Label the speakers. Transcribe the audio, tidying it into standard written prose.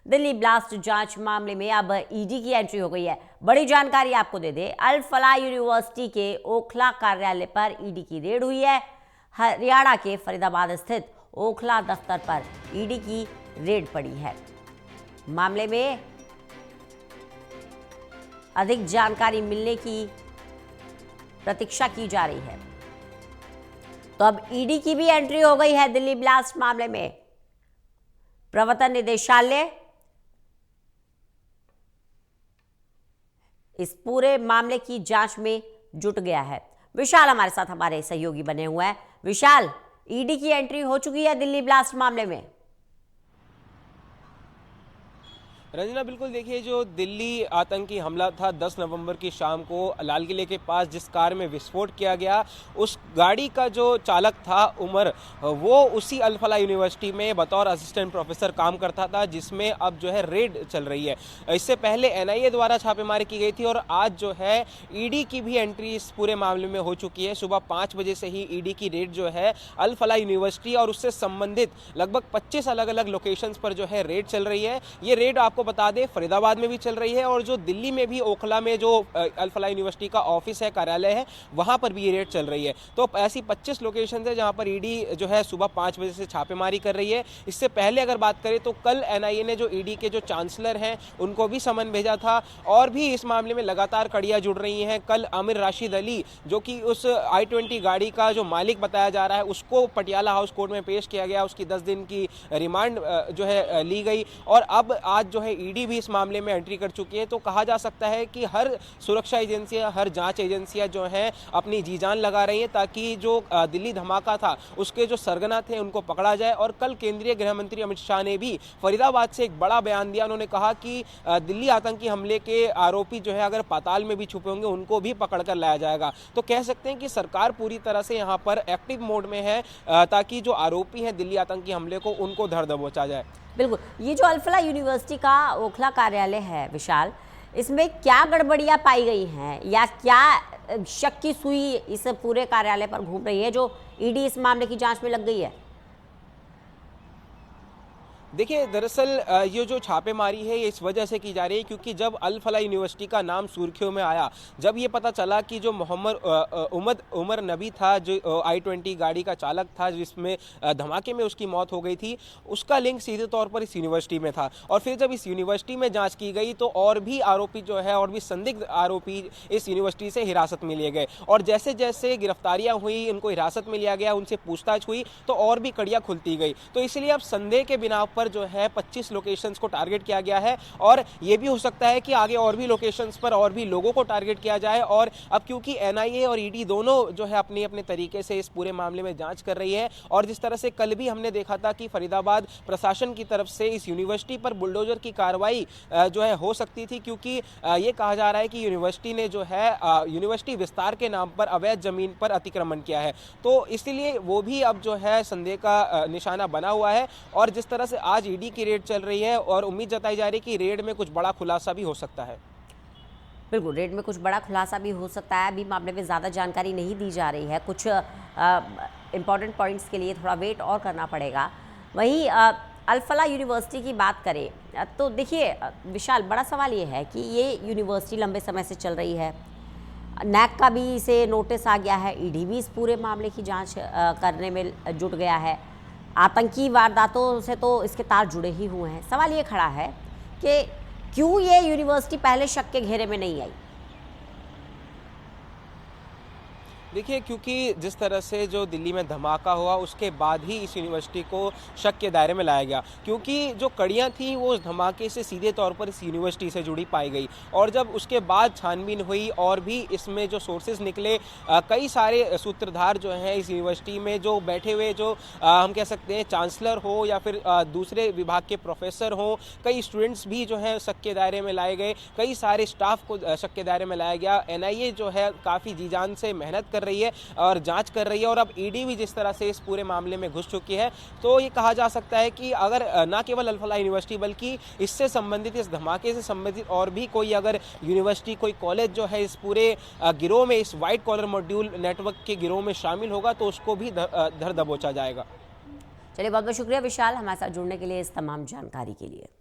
Speaker 1: Delhi blast जांच मामले में अब ईडी की एंट्री हो गई है। बड़ी जानकारी आपको दे दे, अल फलाह यूनिवर्सिटी के ओखला कार्यालय पर ईडी की रेड हुई है। हरियाणा के फरीदाबाद स्थित ओखला दफ्तर पर ईडी की रेड पड़ी है। मामले में अधिक जानकारी मिलने की प्रतीक्षा की जा रही है। तो अब ईडी की भी एंट्री हो गई है दिल्ली ब्लास्ट मामले में। प्रवर्तन निदेशालय इस पूरे मामले की जांच में जुट गया है। विशाल हमारे साथ हमारे सहयोगी बने हुए हैं। विशाल, ईडी की एंट्री हो चुकी है दिल्ली ब्लास्ट मामले में।
Speaker 2: रंजना, बिल्कुल देखिए, जो दिल्ली आतंकी हमला था 10 नवंबर की शाम को लाल किले के पास जिस कार में विस्फोट किया गया, उस गाड़ी का जो चालक था उमर, वो उसी अल फलाह यूनिवर्सिटी में बतौर असिस्टेंट प्रोफेसर काम करता था, जिसमें अब जो है रेड चल रही है। इससे पहले एनआईए द्वारा छापेमारी की गई थी और आज जो है ईडी की भी एंट्री इस पूरे मामले में हो चुकी है। सुबह 5 बजे से ही ईडी की रेड जो है अल फलाह यूनिवर्सिटी और उससे संबंधित लगभग 25 अलग अलग लोकेशंस पर जो है रेड चल रही है। ये रेड आपको बता दें फरीदाबाद में भी चल रही है और जो दिल्ली में भी ओखला में जो अल फलाह यूनिवर्सिटी का ऑफिस है, कार्यालय है, वहां पर भी ये रेड चल रही है। तो ऐसी 25 लोकेशन है जहां पर ईडी जो है सुबह 5 बजे से छापेमारी कर रही है। इससे पहले अगर बात करें तो कल एनआईए ने जो ईडी के जो चांसलर हैं उनको भी समन भेजा था और भी इस मामले में लगातार कड़ियां जुड़ रही हैं। कल आमिर राशिद अली, जो कि उस i20 गाड़ी का जो मालिक बताया जा रहा है, उसको पटियाला हाउस कोर्ट में पेश किया गया। उसकी 10 दिन की रिमांड जो है ली गई और अब आज जो है ईडी भी इस मामले में एंट्री कर चुकी है। तो कहा जा सकता है कि हर सुरक्षा एजेंसियां, हर जांच एजेंसियां जो हैं अपनी जी जान लगा रही हैं ताकि जो दिल्ली धमाका था उसके जो सरगना थे उनको पकड़ा जाए। और कल केंद्रीय गृह मंत्री अमित शाह ने भी फरीदाबाद से एक बड़ा बयान दिया। उन्होंने कहा कि दिल्ली आतंकी हमले के आरोपी जो है अगर पाताल में भी छुपे होंगे उनको भी पकड़कर लाया जाएगा। तो कह सकते हैं कि सरकार पूरी तरह से यहाँ पर एक्टिव मोड में है ताकि जो आरोपी हैं दिल्ली आतंकी हमले को, उनको धर दबोचा जाए।
Speaker 1: बिल्कुल, ये जो अल फलाह यूनिवर्सिटी का ओखला कार्यालय है विशाल, इसमें क्या गड़बड़ियां पाई गई हैं या क्या शक की सुई इस पूरे कार्यालय पर घूम रही है जो ईडी इस मामले की जांच में लग गई है?
Speaker 2: देखिए, दरअसल ये जो छापेमारी है ये इस वजह से की जा रही है क्योंकि जब अल फलाह यूनिवर्सिटी का नाम सुर्खियों में आया, जब ये पता चला कि जो मोहम्मद उमर नबी था, जो i20 गाड़ी का चालक था जिसमें धमाके में उसकी मौत हो गई थी, उसका लिंक सीधे तौर पर इस यूनिवर्सिटी में था। और फिर जब इस यूनिवर्सिटी में जाँच की गई तो और भी आरोपी जो है, और भी संदिग्ध आरोपी इस यूनिवर्सिटी से हिरासत में लिए गए और जैसे जैसे गिरफ्तारियाँ हुई, इनको हिरासत में लिया गया, उनसे पूछताछ हुई तो और भी कड़ियाँ खुलती गई। तो इसलिए अब संदेह के बिना पर जो है 25 लोकेशंस को टारगेट किया गया है और ये भी हो सकता है कि आगे और भी लोकेशंस पर और भी लोगों को टारगेट किया जाए। और अब क्योंकि एनआईए और ईडी दोनों जो है अपने अपने तरीके से इस पूरे मामले में जांच कर रही है और जिस तरह से कल भी हमने देखा था कि फरीदाबाद प्रशासन की तरफ से इस यूनिवर्सिटी पर बुलडोजर की कार्रवाई जो है हो सकती थी क्योंकि ये कहा जा रहा है कि यूनिवर्सिटी ने जो है यूनिवर्सिटी विस्तार के नाम पर अवैध जमीन पर अतिक्रमण किया है। तो इसलिए वो भी अब जो है संदेह का निशाना बना हुआ है और जिस तरह से आज ईडी की रेड चल रही है और उम्मीद जताई जा रही है कि रेड में कुछ बड़ा खुलासा भी हो सकता है।
Speaker 1: बिल्कुल, रेड में कुछ बड़ा खुलासा भी हो सकता है। अभी मामले में ज़्यादा जानकारी नहीं दी जा रही है, कुछ इंपॉर्टेंट पॉइंट्स के लिए थोड़ा वेट और करना पड़ेगा। वहीं अल फलाह यूनिवर्सिटी की बात करें तो देखिए विशाल, बड़ा सवाल ये है कि ये यूनिवर्सिटी लंबे समय से चल रही है, नैक का भी इसे नोटिस आ गया है, ईडी भी इस पूरे मामले की जांच करने में जुट गया है, आतंकी वारदातों से तो इसके तार जुड़े ही हुए हैं। सवाल ये खड़ा है कि क्यों ये यूनिवर्सिटी पहले शक के घेरे में नहीं आई?
Speaker 2: देखिए, क्योंकि जिस तरह से जो दिल्ली में धमाका हुआ उसके बाद ही इस यूनिवर्सिटी को शक के दायरे में लाया गया क्योंकि जो कड़ियाँ थीं वो उस धमाके से सीधे तौर पर इस यूनिवर्सिटी से जुड़ी पाई गई और जब उसके बाद छानबीन हुई और भी इसमें जो सोर्सेज निकले, कई सारे सूत्रधार जो हैं इस यूनिवर्सिटी में जो बैठे हुए, जो हम कह सकते हैं चांसलर हो या फिर दूसरे विभाग के प्रोफेसर हों, कई स्टूडेंट्स भी जो है शक के दायरे में लाए गए, कई सारे स्टाफ को शक के दायरे में लाया गया। एनआईए जो है काफ़ी जी जान से मेहनत कर रही है और जांच कर रही है और अब ईडी भी जिस तरह से इस पूरे मामले में घुस चुकी है तो ये कहा जा सकता है कि अगर ना केवल अल फलाह यूनिवर्सिटी बल्कि इससे संबंधित, इस धमाके से संबंधित और भी कोई अगर यूनिवर्सिटी, कोई कॉलेज जो है इस पूरे गिरोह में, इस वाइट कॉलर मॉड्यूल नेटवर्क के गिरोह में शामिल होगा तो उसको भी धर दबोचा जाएगा।
Speaker 1: चलिए, बहुत बहुत शुक्रिया विशाल हमारे साथ जुड़ने के लिए, इस तमाम जानकारी के लिए।